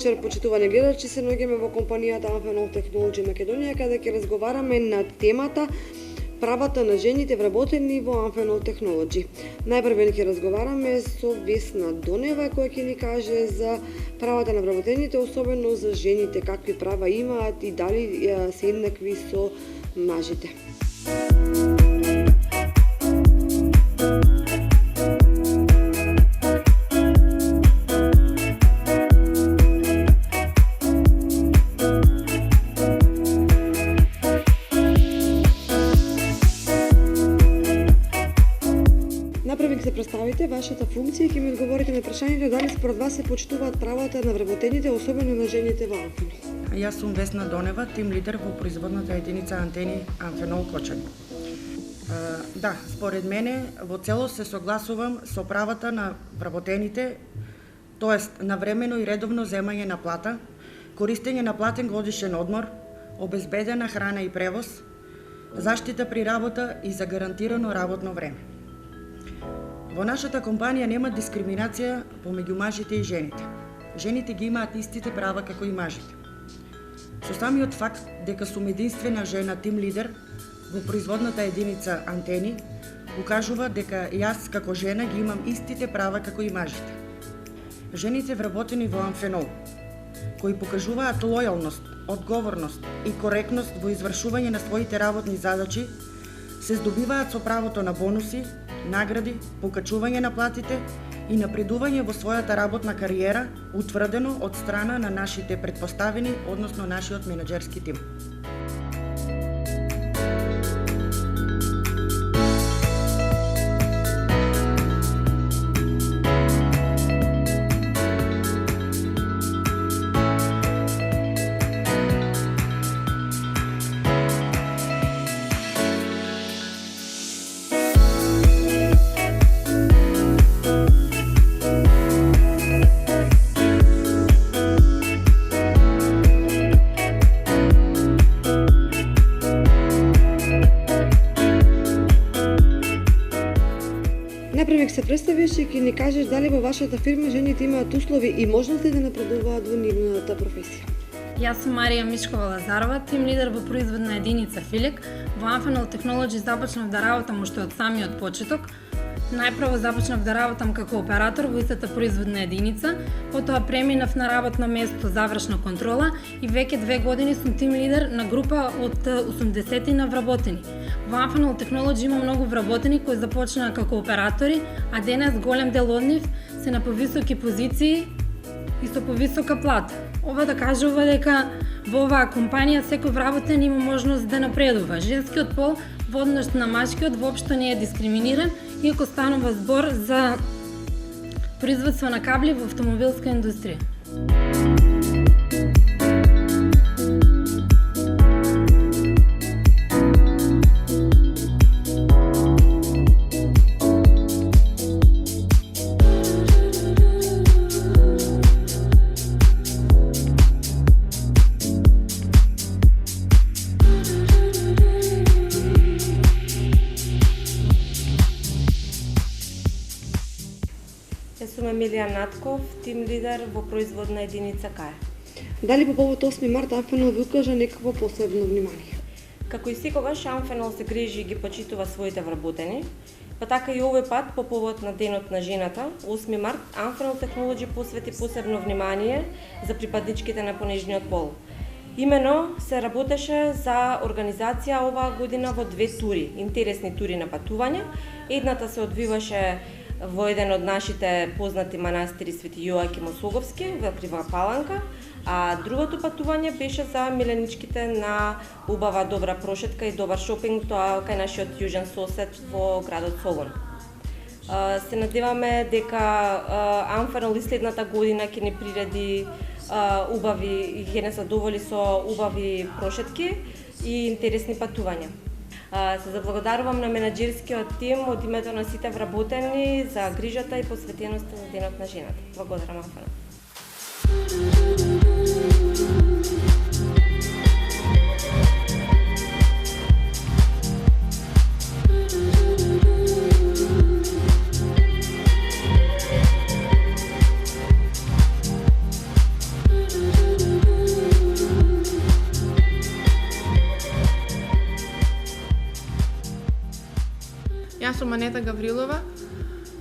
вечер, почитувани гледачи, се наоѓаме во компанијата Amphenol Technology Македонија, каде ќе разговараме на темата правата на жените вработени во Amphenol Technology. Најпрвен ќе разговараме со Весна Донева, која ќе ни каже за правата на вработените, особено за жените, какви права имаат и дали се еднакви со мажите. Се представите вашата функција и ќе ми одговорите на прашањето дали според вас се почитуваат правата на вработените, особено на жените во Amphenol. Јас сум Весна Донева, тим лидер во производната единица антени Amphenol Кочани. Да, според мене во целост се согласувам со правата на вработените, тоест навремено и редовно земање на плата, користење на платен годишен одмор, обезбедена храна и превоз, заштита при работа и за гарантирано работно време. Во нашата компанија нема дискриминација помеѓу мажите и жените. Жените ги имаат истите права како и мажите. Со самиот факт дека сум единствена жена тим лидер во производната единица антени, укажува дека јас како жена ги имам истите права како и мажите. Жените вработени во Amphenol, кои покажуваат лојалност, одговорност и коректност во извршување на своите работни задачи, се здобиваат со правото на бонуси, награди, покачување на платите и напредување во својата работна кариера, утврдено од страна на нашите претпоставени, односно нашиот менаџерски тим. Најпрвек се представиш и ќе ни кажеш дали во вашата фирма жените имаат услови и можности да напредуваат во нивната професија. Јас сум Марија Мишкова Лазарова, тим лидер во производна единица Филек. Во Amphenol Technology започнав да работам уште од самиот почеток. Најпрво започнав да работам како оператор во истата производна единица, потоа преминав на работно место завршна контрола и веќе 2 години сум тим лидер на група од 80 на вработени. Во Amphenol Technology има многу вработени кои започнаа како оператори, а денес голем дел од нив се на повисоки позиции и со повисока плата. Ова да кажува дека во оваа компанија секој вработен има можност да напредува. Женскиот пол во однос на мажкиот воопшто не е дискриминиран, иако станува збор за производство на кабли во автомобилска индустрија. Јас сум Емилија Натков, тим лидер во производна единица КАЕ. Дали по повод 8 март Amphenol ви укажа некакво посебно внимание? Како и секогаш, Amphenol се грижи и ги почитува своите вработени, па така и овој пат по повод на Денот на жената, 8 март, Amphenol Technology посвети посебно внимание за припадничките на понежниот пол. Имено се работеше за организација оваа година во 2 тури, интересни тури на патување. Едната се одвиваше во еден од нашите познати манастири Свети Јоаким Осоговски во Крива Паланка, а другото патување беше за миленичките на убава добра прошетка и добар шопинг, тоа кај нашиот јужен сосед во градот Солун. Се надеваме дека Amphenol и следната година ќе ни приреди убави и ќе не задоволи со убави прошетки и интересни патувања. Се заблагодарувам на менаџерскиот тим од името на сите вработени за грижата и посветеноста на Денот на жената. Благодарам, Amphenol. Јас сум Анета Гаврилова,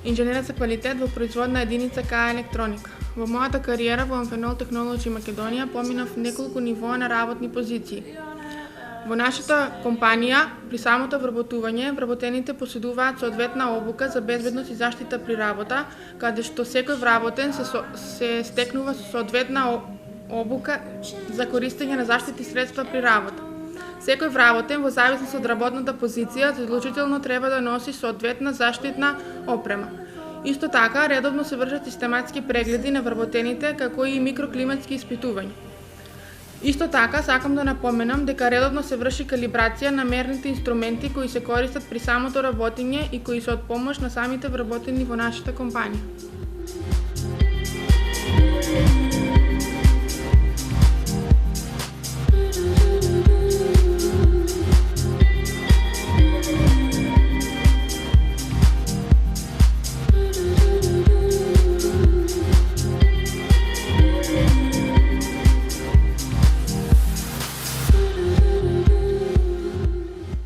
инженерът за квалитет во производна единица КА Електроника. Во мојата кариера во Amphenol Technology Македонија поминав неколку нивоа на работни позиции. Во нашата компанија, при самото вработување, вработените поседуваат соодветна обука за безбедност и заштита при работа, каде што секој вработен се стекнува со соодветна обука за користење на заштитни средства при работа. Секој вработен, во зависност од работната позиција, задолжително треба да носи соодветна заштитна опрема. Исто така, редовно се вршат систематски прегледи на вработените, како и микроклиматски испитувања. Исто така, сакам да напоменам дека редовно се врши калибрација на мерните инструменти кои се користат при самото работење и кои се од помош на самите вработени во нашата компанија.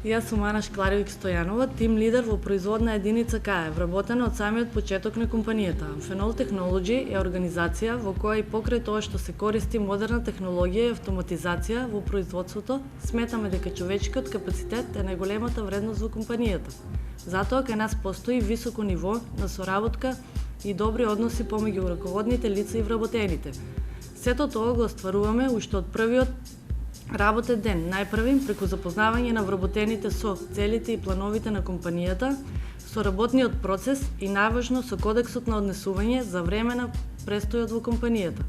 Јас сум Ана Шкларевик Стојанова, тим лидер во производна единица КАЕ, вработена од самиот почеток на компанијата. Amphenol Technology е организација во која и покрај тоа што се користи модерна технологија и автоматизација во производството, сметаме дека човечкиот капацитет е најголемата вредност во компанијата. Затоа кај нас постои високо ниво на соработка и добри односи помеѓу раководните лица и вработените. Сето тоа го остваруваме уште од првиот работен ден, најпрвим преку запознавање на вработените со целите и плановите на компанијата, со работниот процес и најважно со кодексот на однесување за време на престојот во компанијата.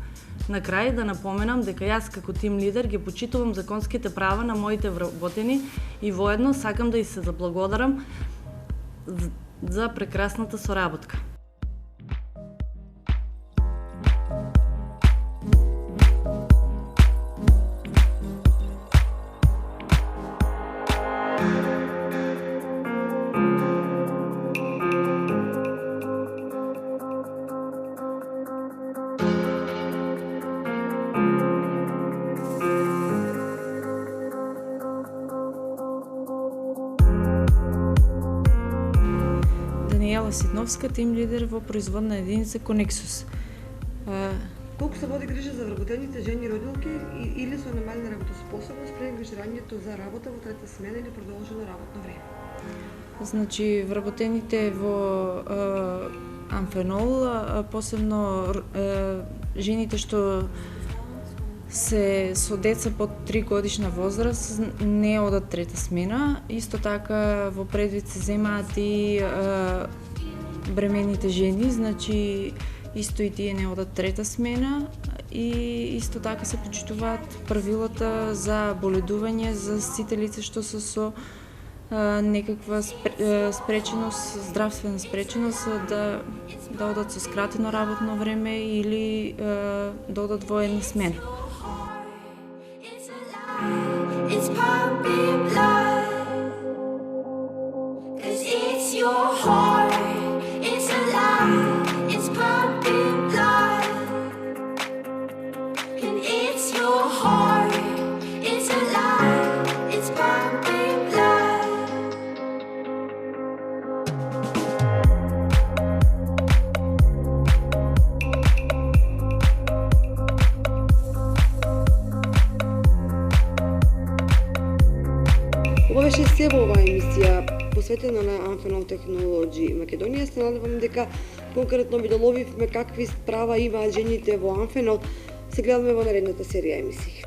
На крај да напоменам дека јас како тим лидер ги почитувам законските права на моите вработени и воедно сакам да и се заблагодарам за прекрасната соработка. Даниела Сидновска, тим лидер во производна единица Конексус. Колку се води грижа за вработените жени родилки или со намалена работоспособност при ангажирањето за работа во трета смена или продолжено работно време? Значи, вработените во Amphenol, посебно жените што се со деца под 3 годишна возраст не одат трета смена. Исто така во предвид се земаат и бременните жени, значи исто и тие не одат трета смена и исто така се почитуваат правилата за боледување за сите лица што се со некаква спреченост, здравствена спреченост да одат со скратено работно време или да одат во една смена. It's pumping blood, 'cause it's your heart, it's alive, it's pumping blood, and it's your heart, it's alive, it's pumping blood. Ова беше се во оваа емисија посветена на Amphenol Technology Македонија. Се надевам дека конкретно ви доловивме какви права имаат жените во Amphenol. Се гледаме во наредната серија емисии.